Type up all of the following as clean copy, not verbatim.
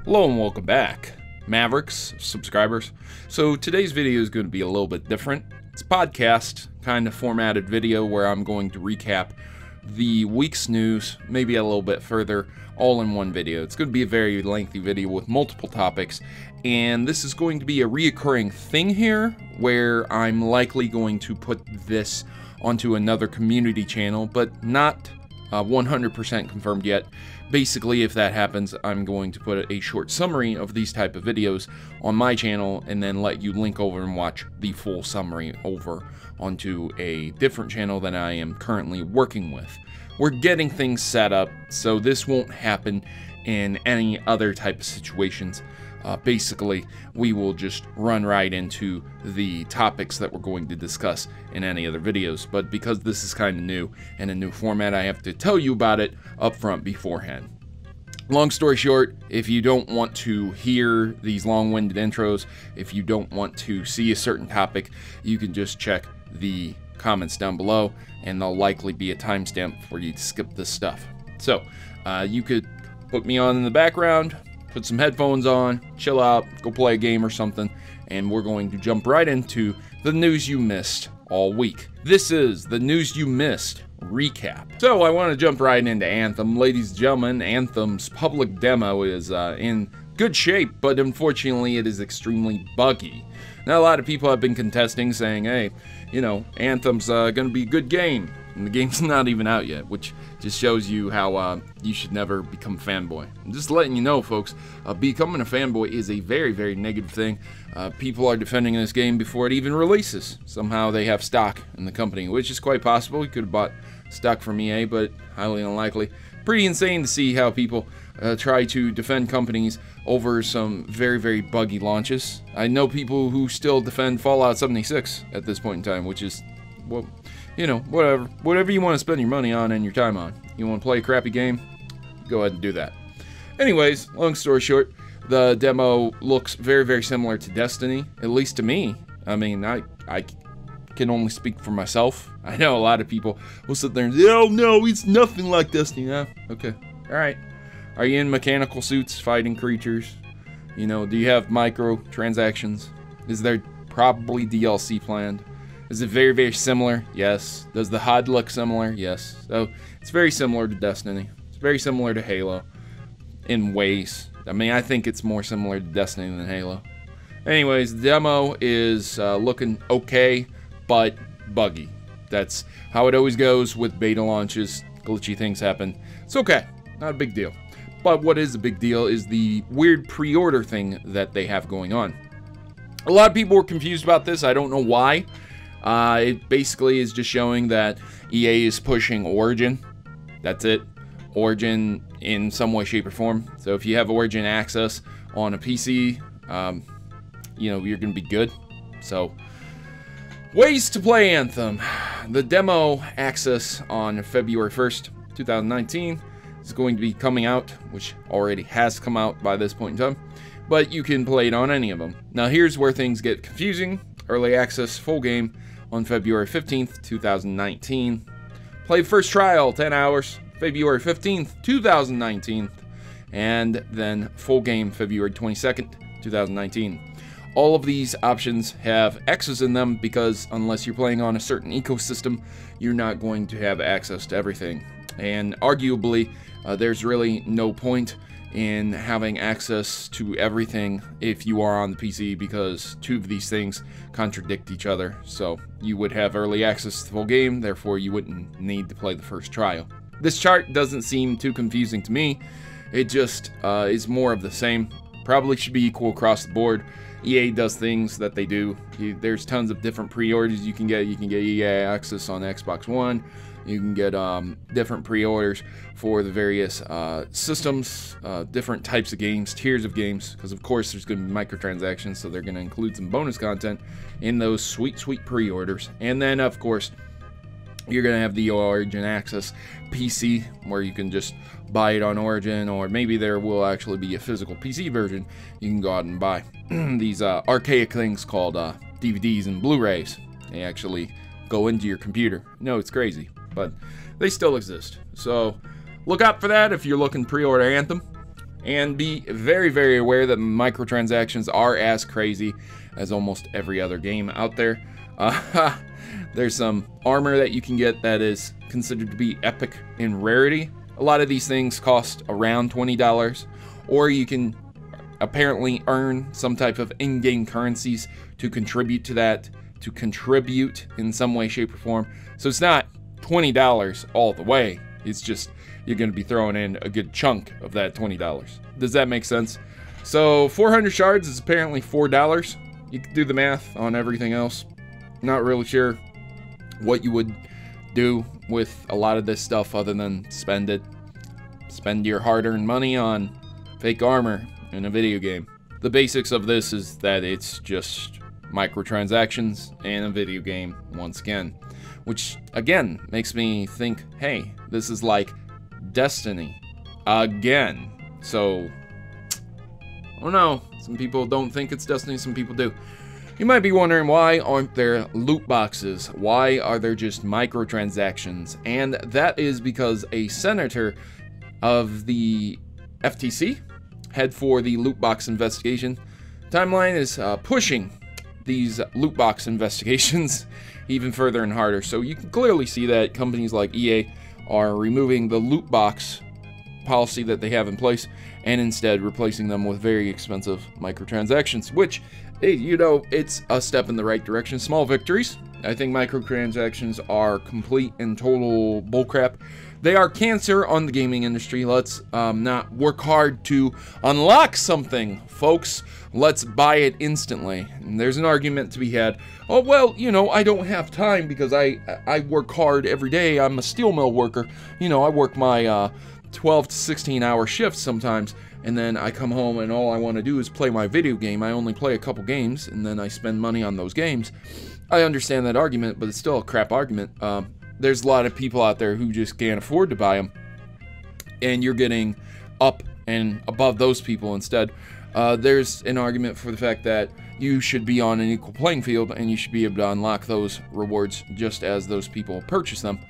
Hello and welcome back, Mavericks, subscribers. So today's video is going to be a little bit different. It's a podcast kind of formatted video where I'm going to recap the week's news, maybe a little bit further, all in one video. It's going to be a very lengthy video with multiple topics, and this is going to be a reoccurring thing here where I'm likely going to put this onto another community channel, but not 100% confirmed yet. Basically, if that happens, I'm going to put a short summary of these type of videos on my channel and then let you link over and watch the full summary over onto a different channel that I am currently working with. We're getting things set up, so this won't happen in any other type of situations. Basically, we will just run right into the topics that we're going to discuss in any other videos. But because this is kind of new and a new format, I have to tell you about it up front beforehand. Long story short, if you don't want to hear these long-winded intros, if you don't want to see a certain topic, you can just check the comments down below, and there'll likely be a timestamp for you to skip this stuff. So, you could put me on in the background, put some headphones on, chill out, go play a game or something, and we're going to jump right into the news you missed all week. This is the news you missed recap. So I want to jump right into Anthem. Ladies and gentlemen, Anthem's public demo is in good shape, but unfortunately it is extremely buggy. Now a lot of people have been contesting, saying, hey, you know, Anthem's gonna be a good game, and the game's not even out yet, which just shows you how you should never become a fanboy. I'm just letting you know, folks, becoming a fanboy is a very, very negative thing. People are defending this game before it even releases. Somehow they have stock in the company, which is quite possible. We could have bought stock from EA, but highly unlikely. Pretty insane to see how people try to defend companies over some very, very buggy launches. I know people who still defend Fallout 76 at this point in time, which is, well, you know, whatever you want to spend your money on and your time on. You want to play a crappy game? Go ahead and do that. Anyways, long story short, the demo looks very, very similar to Destiny, at least to me. I mean, I can only speak for myself. I know a lot of people will sit there and say, oh no, it's nothing like Destiny. Yeah, okay, alright. Are you in mechanical suits fighting creatures? You know, do you have microtransactions? Is there probably DLC planned? Is it very, very similar? Yes. Does the HUD look similar? Yes. So, it's very similar to Destiny. It's very similar to Halo in ways. I mean, I think it's more similar to Destiny than Halo. Anyways, the demo is looking okay, but buggy. That's how it always goes with beta launches. Glitchy things happen. It's okay. Not a big deal. But what is a big deal is the weird pre-order thing that they have going on. A lot of people were confused about this. I don't know why. It basically is just showing that EA is pushing Origin. That's it. Origin in some way, shape, or form. So if you have Origin access on a PC, you know, you're going to be good. So, ways to play Anthem. The demo access on February 1st, 2019 is going to be coming out, which already has come out by this point in time. But you can play it on any of them. Now here's where things get confusing. Early access full game on February 15th, 2019. Play first trial, 10 hours, February 15th, 2019. And then full game, February 22nd, 2019. All of these options have X's in them because unless you're playing on a certain ecosystem, you're not going to have access to everything. And arguably, there's really no point in having access to everything if you are on the PC, because two of these things contradict each other. So you would have early access to the full game, therefore you wouldn't need to play the first trial. This chart doesn't seem too confusing to me. It just is more of the same. Probably should be equal across the board. EA does things that they do. There's tons of different pre-orders you can get. You can get EA access on Xbox One. You can get different pre-orders for the various systems, different types of games, tiers of games, because of course there's going to be microtransactions, so they're going to include some bonus content in those sweet, sweet pre-orders. And then, of course, you're going to have the Origin Access PC, where you can just buy it on Origin, or maybe there will actually be a physical PC version you can go out and buy. These archaic things called DVDs and Blu-rays. They actually go into your computer. No, it's crazy, but they still exist. So look out for that if you're looking to pre-order Anthem. And be very, very aware that microtransactions are as crazy as almost every other game out there. There's some armor that you can get that is considered to be epic in rarity. A lot of these things cost around $20, or you can apparently earn some type of in-game currencies to contribute to that, to contribute in some way, shape, or form. So it's not $20 all the way. It's just you're going to be throwing in a good chunk of that $20. Does that make sense? So 400 shards is apparently $4. You can do the math on everything else. Not really sure what you would do with a lot of this stuff other than spend it. Spend your hard-earned money on fake armor in a video game. The basics of this is that it's just microtransactions and a video game once again. Which, again, makes me think, hey, this is like Destiny again. So, I don't know. Some people don't think it's Destiny, some people do. You might be wondering, why aren't there loot boxes? Why are there just microtransactions? And that is because a senator of the FTC, head for the loot box investigation timeline, is pushing these loot box investigations even further and harder. So you can clearly see that companies like EA are removing the loot box policy that they have in place and instead replacing them with very expensive microtransactions, which, you know, it's a step in the right direction. Small victories. I think microtransactions are complete and total bullcrap. They are cancer on the gaming industry. Let's not work hard to unlock something, folks. Let's buy it instantly. And there's an argument to be had. Oh, well, you know, I don't have time because I work hard every day. I'm a steel mill worker. You know, I work my 12 to 16 hour shifts sometimes. And then I come home and all I want to do is play my video game. I only play a couple games and then I spend money on those games. I understand that argument, but it's still a crap argument. There's a lot of people out there who just can't afford to buy them, and you're getting up and above those people instead. There's an argument for the fact that you should be on an equal playing field and you should be able to unlock those rewards just as those people purchase them.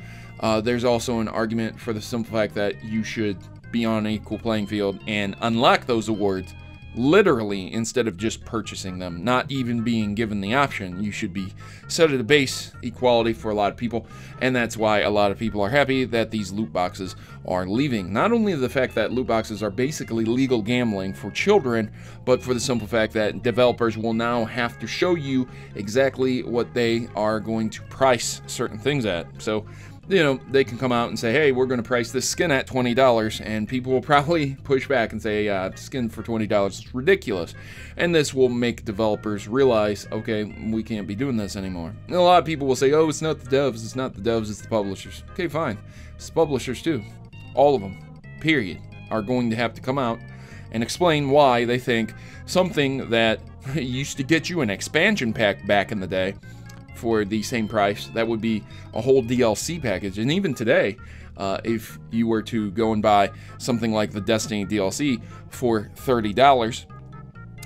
There's also an argument for the simple fact that you should be on an equal playing field and unlock those awards literally instead of just purchasing them, not even being given the option. You should be set at a base equality for a lot of people, and that's why a lot of people are happy that these loot boxes are leaving. Not only the fact that loot boxes are basically legal gambling for children, but for the simple fact that developers will now have to show you exactly what they are going to price certain things at. So, you know, they can come out and say, hey, we're going to price this skin at $20, and people will probably push back and say, skin for $20 is ridiculous. And this will make developers realize, okay, we can't be doing this anymore. And a lot of people will say, oh, it's not the devs, it's not the devs, it's the publishers. Okay, fine. It's the publishers too. All of them, period, are going to have to come out and explain why they think something that used to get you an expansion pack back in the day for the same price, that would be a whole DLC package. And even today, if you were to go and buy something like the Destiny DLC for $30,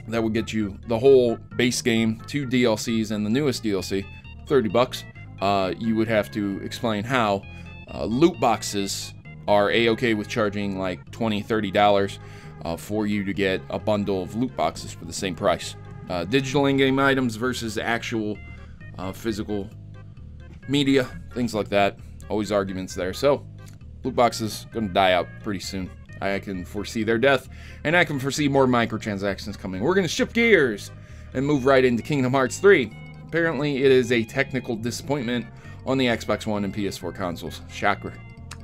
that would get you the whole base game, 2 DLCs, and the newest DLC, $30. You would have to explain how loot boxes are a-okay with charging like $20, $30 for you to get a bundle of loot boxes for the same price. Digital in-game items versus actual physical media, things like that. Always arguments there. So, loot boxes gonna die out pretty soon. I can foresee their death, and I can foresee more microtransactions coming. We're gonna shift gears and move right into Kingdom Hearts 3. Apparently, it is a technical disappointment on the Xbox One and PS4 consoles. Shocker.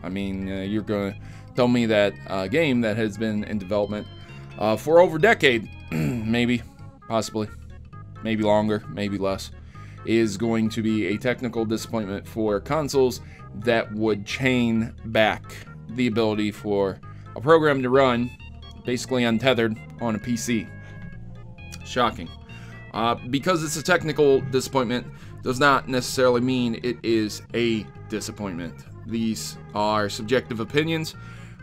I mean, you're gonna tell me that a game that has been in development for over a decade, maybe, possibly, maybe longer, maybe less, is going to be a technical disappointment for consoles that would chain back the ability for a program to run basically untethered on a PC. Shocking. Because it's a technical disappointment does not necessarily mean it is a disappointment. These are subjective opinions.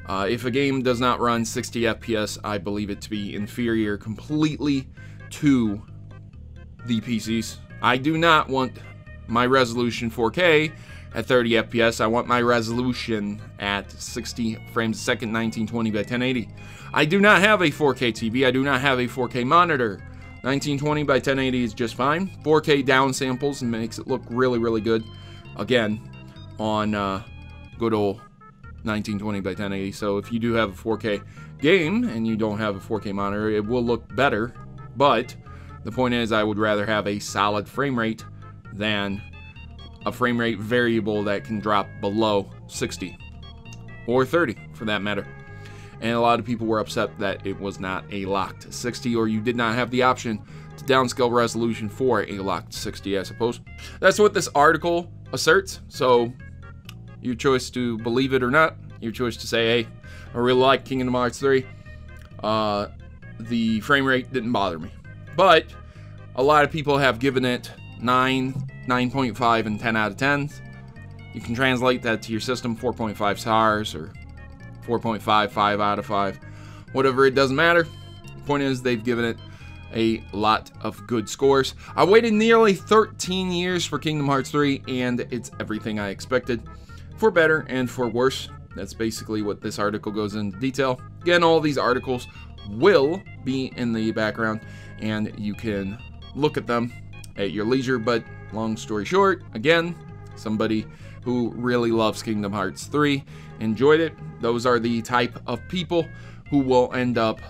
If a game does not run 60 FPS, I believe it to be inferior completely to the PCs. I do not want my resolution 4K at 30 FPS. I want my resolution at 60 frames a second, 1920 by 1080. I do not have a 4K TV. I do not have a 4K monitor. 1920 by 1080 is just fine. 4K downsamples and makes it look really, really good. Again, on good old 1920 by 1080. So if you do have a 4K game and you don't have a 4K monitor, it will look better. But the point is, I would rather have a solid frame rate than a frame rate variable that can drop below 60 or 30 for that matter. And a lot of people were upset that it was not a locked 60, or you did not have the option to downscale resolution for a locked 60, I suppose. That's what this article asserts. So your choice to believe it or not, your choice to say, hey, I really like Kingdom Hearts 3. The frame rate didn't bother me. But a lot of people have given it 9, 9.5, and 10 out of 10. You can translate that to your system, 4.5 stars or 4.5, 5 out of 5. Whatever, it doesn't matter. The point is, they've given it a lot of good scores. I waited nearly 13 years for Kingdom Hearts 3, and it's everything I expected. For better and for worse. That's basically what this article goes into detail. Again, all these articles will be in the background, and you can look at them at your leisure. But long story short, again, somebody who really loves Kingdom Hearts 3 enjoyed it. Those are the type of people who will end up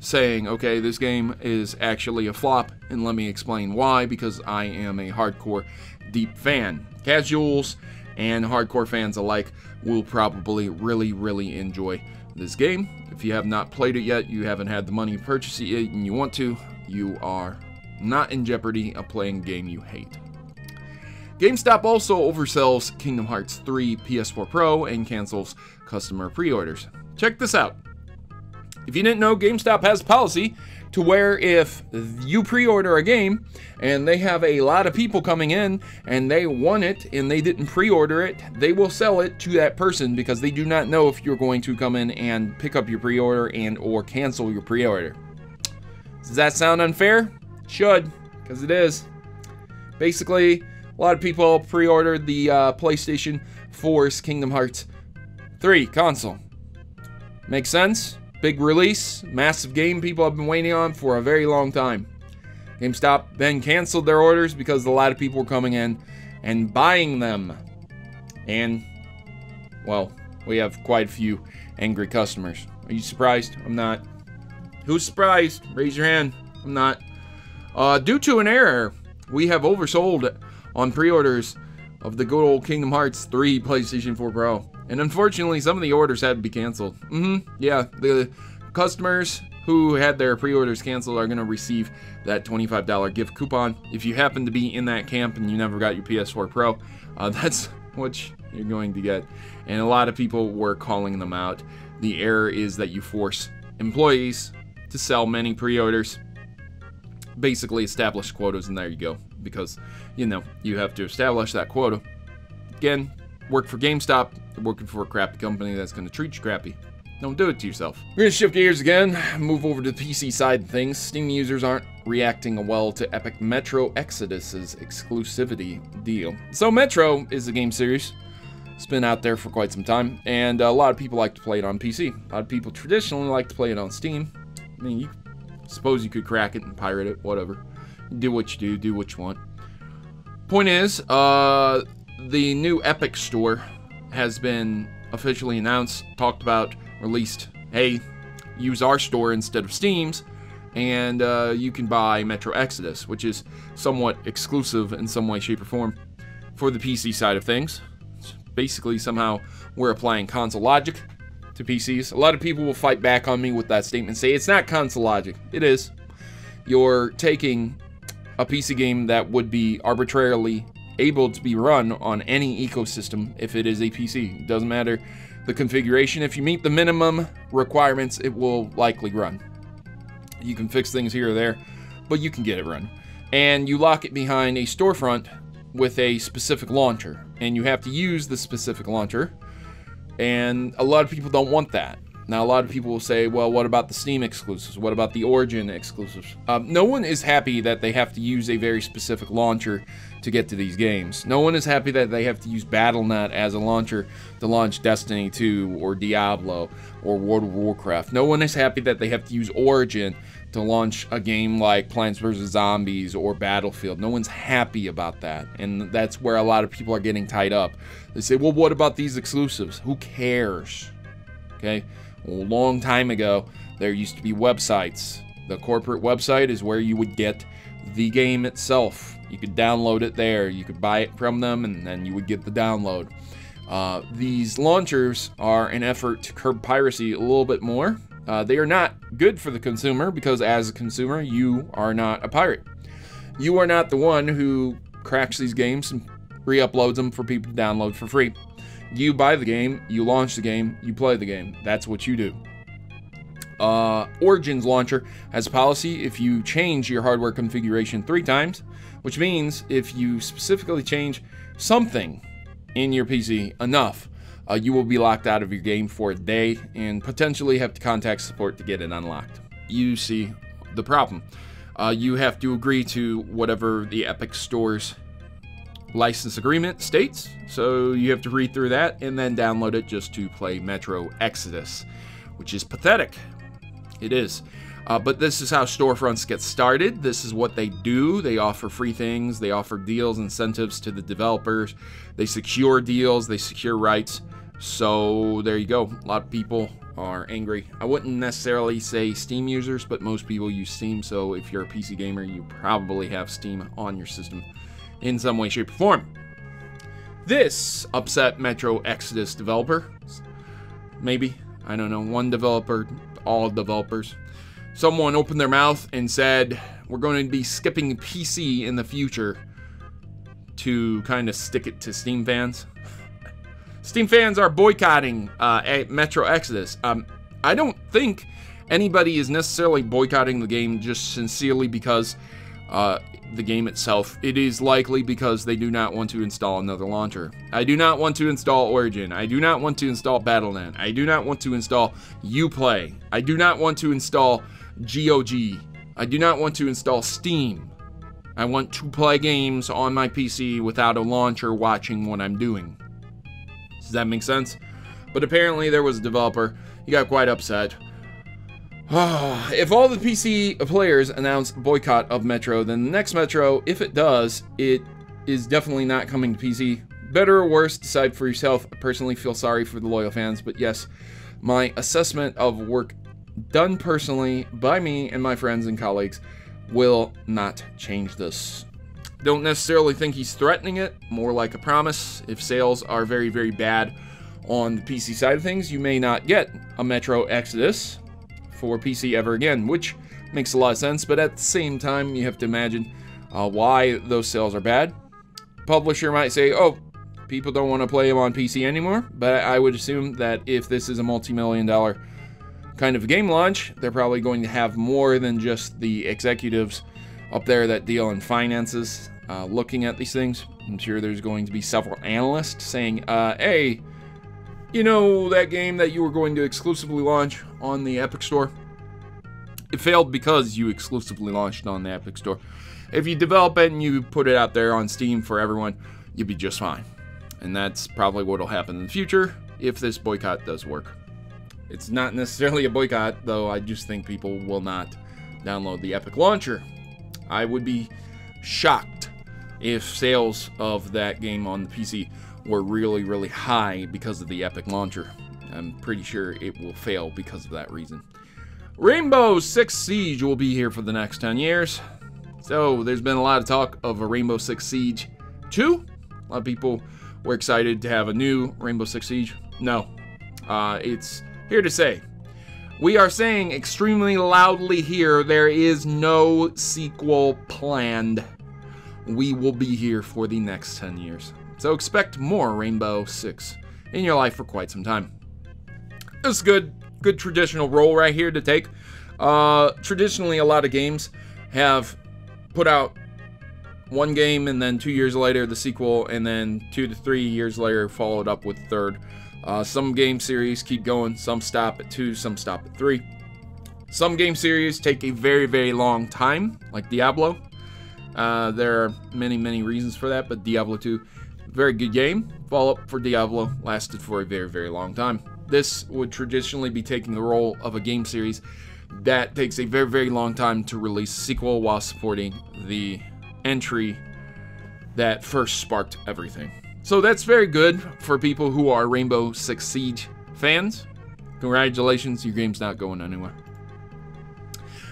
saying, okay, this game is actually a flop, and let me explain why, because I am a hardcore deep fan. Casuals and hardcore fans alike will probably really enjoy this game. If you have not played it yet, you haven't had the money to purchase it yet, and you want to, you are not in jeopardy of playing a game you hate. GameStop also oversells Kingdom Hearts 3 PS4 Pro and cancels customer pre-orders. Check this out. If you didn't know, GameStop has a policy to where if you pre-order a game and they have a lot of people coming in and they want it and they didn't pre-order it, they will sell it to that person because they do not know if you're going to come in and pick up your pre-order and or cancel your pre-order. Does that sound unfair? Should, because it is. Basically, a lot of people pre-ordered the PlayStation 4's Kingdom Hearts 3 console. Makes sense? Big release, massive game people have been waiting on for a very long time. GameStop then canceled their orders because a lot of people were coming in and buying them. And, well, we have quite a few angry customers. Are you surprised? I'm not. Who's surprised? Raise your hand. I'm not. Due to an error, we have oversold on pre-orders of the good old Kingdom Hearts 3 PlayStation 4 Pro. And unfortunately, some of the orders had to be canceled. Yeah, the customers who had their pre-orders canceled are going to receive that $25 gift coupon. If you happen to be in that camp and you never got your PS4 Pro, that's what you're going to get. And a lot of people were calling them out. The error is that you force employees to sell many pre-orders. Basically establish quotas, and there you go. Because, you know, you have to establish that quota. Again, work for GameStop. You're working for a crappy company that's going to treat you crappy. Don't do it to yourself. We're going to shift gears again, move over to the PC side of things. Steam users aren't reacting well to Epic Metro Exodus's exclusivity deal. So Metro is a game series. It's been out there for quite some time, and a lot of people like to play it on PC. A lot of people traditionally like to play it on Steam. I mean, suppose you could crack it and pirate it, whatever. Do what you do what you want. Point is, the new Epic store has been officially announced, talked about, released. Hey, use our store instead of Steam's, and you can buy Metro Exodus, which is somewhat exclusive in some way, shape, or form for the PC side of things. It's basically, somehow, we're applying console logic to PCs. A lot of people will fight back on me with that statement, say it's not console logic. It is. You're taking a PC game that would be arbitrarily able to be run on any ecosystem if it is a PC. It doesn't matter the configuration. If you meet the minimum requirements, it will likely run. You can fix things here or there, but you can get it run. And you lock it behind a storefront with a specific launcher, and you have to use the specific launcher, and a lot of people don't want that. Now, a lot of people will say, well, what about the Steam exclusives? What about the Origin exclusives? No one is happy that they have to use a very specific launcher to get to these games. No one is happy that they have to use Battle.net as a launcher to launch Destiny 2 or Diablo or World of Warcraft. No one is happy that they have to use Origin to launch a game like Plants vs. Zombies or Battlefield. No one's happy about that, and that's where a lot of people are getting tied up. They say, well, what about these exclusives? Who cares? Okay? Well, a long time ago, there used to be websites. The corporate website is where you would get the game itself. You could download it there. You could buy it from them, and then you would get the download. These launchers are an effort to curb piracy a little bit more. They are not good for the consumer because as a consumer, you are not a pirate. You are not the one who cracks these games and re-uploads them for people to download for free. You buy the game, you launch the game, you play the game. That's what you do. Origin's launcher has a policy if you change your hardware configuration 3 times, which means if you specifically change something in your PC enough, you will be locked out of your game for a day and potentially have to contact support to get it unlocked. You see the problem. You have to agree to whatever the Epic Store's license agreement states, so you have to read through that and then download it just to play Metro Exodus, which is pathetic. It is. But this is how storefronts get started. This is what they do. They offer free things. They offer deals, incentives to the developers. They secure deals. They secure rights. So there you go. A lot of people are angry. I wouldn't necessarily say Steam users, but most people use Steam. So if you're a PC gamer, you probably have Steam on your system in some way, shape, or form. This upset Metro Exodus developers. Maybe. I don't know. One developer, all developers. Someone opened their mouth and said, we're going to be skipping PC in the future to kind of stick it to Steam fans. Steam fans are boycotting Metro Exodus. I don't think anybody is necessarily boycotting the game just sincerely because the game itself. It is likely because they do not want to install another launcher. I do not want to install Origin. I do not want to install Battle.net. I do not want to install Uplay. I do not want to install GOG. I do not want to install Steam. I want to play games on my PC without a launcher watching what I'm doing. Does that make sense? But apparently there was a developer. He got quite upset. If all the PC players announce boycott of Metro, then the next Metro, if it does, it is definitely not coming to PC. Better or worse, decide for yourself. I personally feel sorry for the loyal fans, but yes, my assessment of work done personally by me and my friends and colleagues will not change this. Don't necessarily think he's threatening it, more like a promise. If sales are very, very bad on the PC side of things, you may not get a Metro Exodus for PC ever again, which makes a lot of sense, but at the same time, you have to imagine why those sales are bad. Publisher might say, oh, people don't want to play them on PC anymore, but I would assume that if this is a multi-million-dollar kind of game launch, they're probably going to have more than just the executives up there that deal in finances looking at these things. I'm sure there's going to be several analysts saying, hey, you know that game that you were going to exclusively launch on the Epic Store? It failed because you exclusively launched on the Epic Store. If you develop it and you put it out there on Steam for everyone, you'll be just fine. And that's probably what will happen in the future if this boycott does work. It's not necessarily a boycott, though I just think people will not download the Epic launcher. I would be shocked if sales of that game on the PC were really, really high because of the Epic launcher. I'm pretty sure it will fail because of that reason. Rainbow Six Siege will be here for the next 10 years. So there's been a lot of talk of a Rainbow Six Siege 2. A lot of people were excited to have a new Rainbow Six Siege. No, it's here to say, we are saying extremely loudly here, there is no sequel planned. We will be here for the next 10 years. So expect more Rainbow Six in your life for quite some time. This is good traditional role right here to take. Traditionally, a lot of games have put out one game and then 2 years later the sequel, and then 2 to 3 years later followed up with the third. Some game series keep going, some stop at 2, some stop at 3. Some game series take a very, very long time, like Diablo. There are many, many reasons for that, but Diablo 2, very good game. Follow-up for Diablo lasted for a very, very long time. This would traditionally be taking the role of a game series that takes a very, very long time to release a sequel while supporting the entry that first sparked everything. So that's very good for people who are Rainbow Six Siege fans. Congratulations, your game's not going anywhere.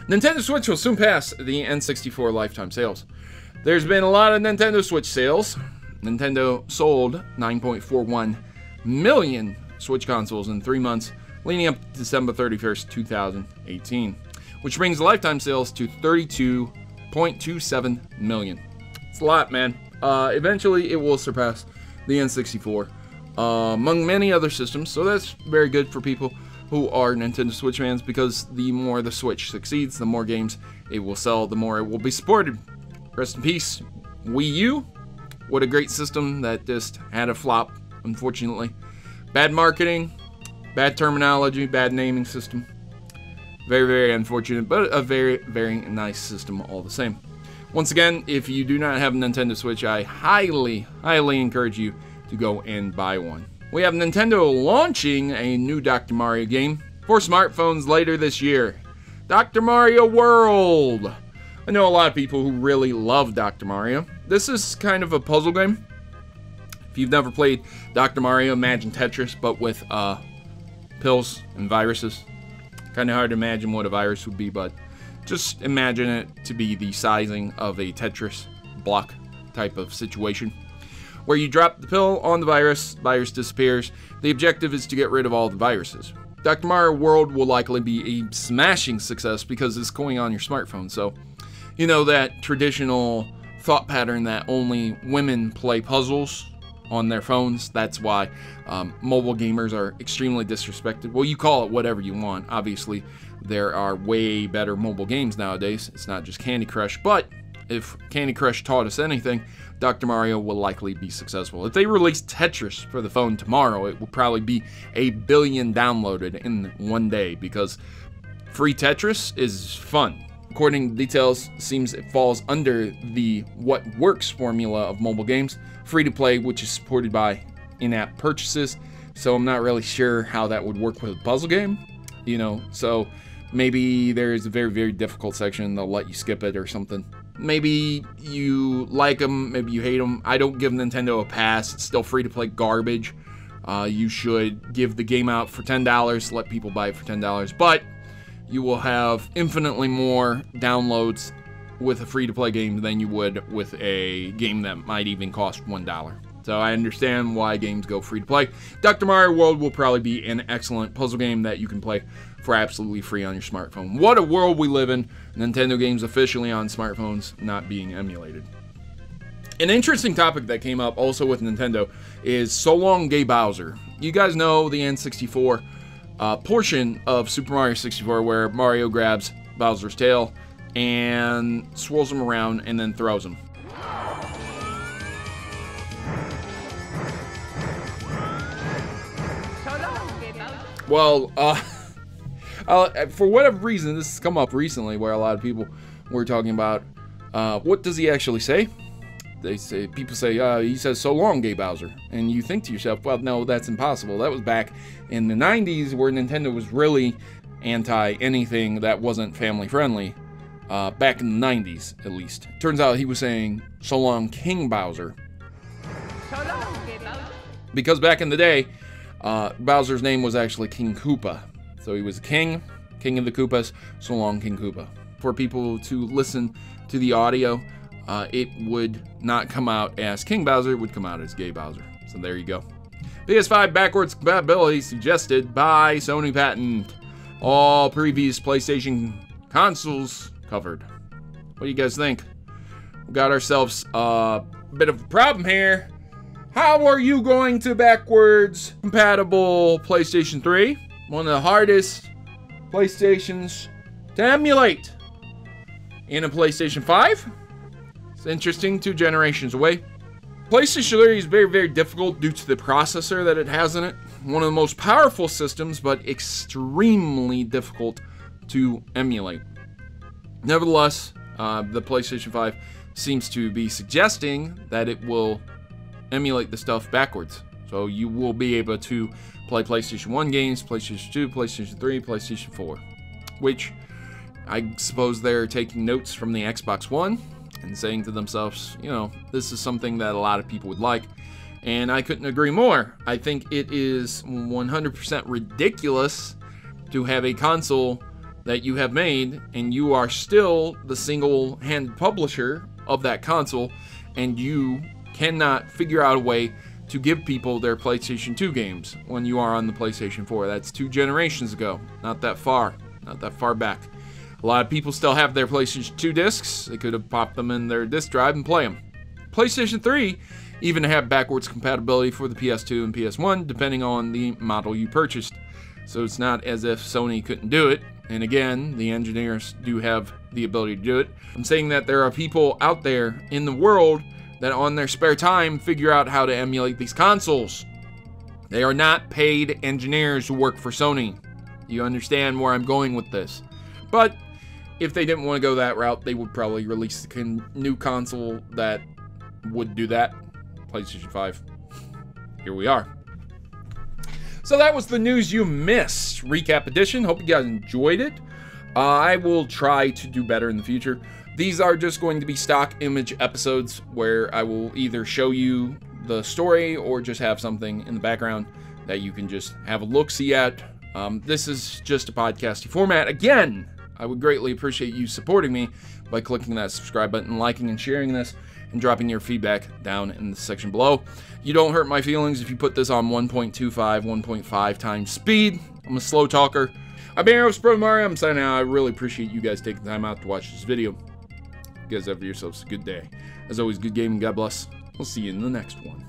Nintendo Switch will soon pass the N64 lifetime sales. There's been a lot of Nintendo Switch sales. Nintendo sold 9.41 million Switch consoles in 3 months, leading up to December 31st, 2018, which brings the lifetime sales to 32.27 million. It's a lot, man. Eventually, it will surpass the N64 among many other systems, so that's very good for people who are Nintendo Switch fans, because the more the Switch succeeds, the more games it will sell, the more it will be supported. Rest in peace, Wii U. What a great system that just had a flop, unfortunately. Bad marketing, bad terminology, bad naming system. Very, very unfortunate, but a very, very nice system all the same. Once again, if you do not have a Nintendo Switch, I highly, highly encourage you to go and buy one. We have Nintendo launching a new Dr. Mario game for smartphones later this year. Dr. Mario World. I know a lot of people who really love Dr. Mario. This is kind of a puzzle game. If you've never played Dr. Mario, imagine Tetris, but with pills and viruses. Kind of hard to imagine what a virus would be, but just imagine it to be the sizing of a Tetris block type of situation, where you drop the pill on the virus disappears. The objective is to get rid of all the viruses. Dr. Mario World will likely be a smashing success because it's going on your smartphone. So, you know that traditional thought pattern that only women play puzzles on their phones. That's why mobile gamers are extremely disrespected. Well, you call it whatever you want. Obviously, there are way better mobile games nowadays. It's not just Candy Crush, but if Candy Crush taught us anything, Dr. Mario will likely be successful. If they release Tetris for the phone tomorrow, it will probably be 1 billion downloaded in one day, because free Tetris is fun. According to details, seems it falls under the what works formula of mobile games, free to play, which is supported by in-app purchases. So I'm not really sure how that would work with a puzzle game, you know. So maybe there's a very, very difficult section, they'll let you skip it or something. Maybe you like them, maybe you hate them. I don't give Nintendo a pass. It's still free to play garbage. You should give the game out for $10, let people buy it for $10, but you will have infinitely more downloads with a free-to-play game than you would with a game that might even cost $1. So I understand why games go free-to-play. Dr. Mario World will probably be an excellent puzzle game that you can play for absolutely free on your smartphone. What a world we live in. Nintendo games officially on smartphones not being emulated. An interesting topic that came up also with Nintendo is So Long Gay Bowser. You guys know the N64 portion of Super Mario 64 where Mario grabs Bowser's tail and swirls him around and then throws him. Well, for whatever reason, this has come up recently where a lot of people were talking about what does he actually say? People say, he says, "So long, gay Bowser." And you think to yourself, well, no, that's impossible. That was back in the 90s where Nintendo was really anti anything that wasn't family friendly. Back in the 90s, at least. Turns out he was saying, "So long, King Bowser." So long, gay Bowser. Because back in the day, Bowser's name was actually King Koopa. So he was a king of the Koopas. So long, King Koopa. For people to listen to the audio, it would not come out as King Bowser, it would come out as Gay Bowser. So there you go. PS5 Backwards Compatibility suggested by Sony patent. All previous PlayStation consoles covered. What do you guys think? We got ourselves a bit of a problem here. How are you going to backwards compatible PlayStation 3? One of the hardest PlayStations to emulate. In a PlayStation 5? It's interesting, 2 generations away. PlayStation 3 is very, very difficult due to the processor that it has in it. one of the most powerful systems, but extremely difficult to emulate. Nevertheless, the PlayStation 5 seems to be suggesting that it will emulate the stuff backwards. So you will be able to play PlayStation 1 games, PlayStation 2, PlayStation 3, PlayStation 4. Which, I suppose they're taking notes from the Xbox One and saying to themselves, you know, this is something that a lot of people would like. And I couldn't agree more. I think it is 100% ridiculous to have a console that you have made and you are still the single-handed publisher of that console, and you cannot figure out a way to give people their PlayStation 2 games when you are on the PlayStation 4. That's 2 generations ago. Not that far back. A lot of people still have their PlayStation 2 discs. They could have popped them in their disk drive and play them. PlayStation 3 even have backwards compatibility for the PS2 and PS1, depending on the model you purchased. So it's not as if Sony couldn't do it. And again, the engineers do have the ability to do it. I'm saying that there are people out there in the world that on their spare time figure out how to emulate these consoles. They are not paid engineers who work for Sony. You understand where I'm going with this. But if they didn't want to go that route, they would probably release a new console that would do that. PlayStation 5. Here we are. So that was the news you missed. Recap edition. Hope you guys enjoyed it. I will try to do better in the future. These are just going to be stock image episodes where I will either show you the story or just have something in the background that you can just have a look-see at. This is just a podcasty format. Again, I would greatly appreciate you supporting me by clicking that subscribe button, liking and sharing this, and dropping your feedback down in the section below. You don't hurt my feelings if you put this on 1.25, 1.5 times speed. I'm a slow talker. I'm Protomario. I'm signing out. I really appreciate you guys taking time out to watch this video. You guys have yourselves a good day. As always, good gaming. God bless. We'll see you in the next one.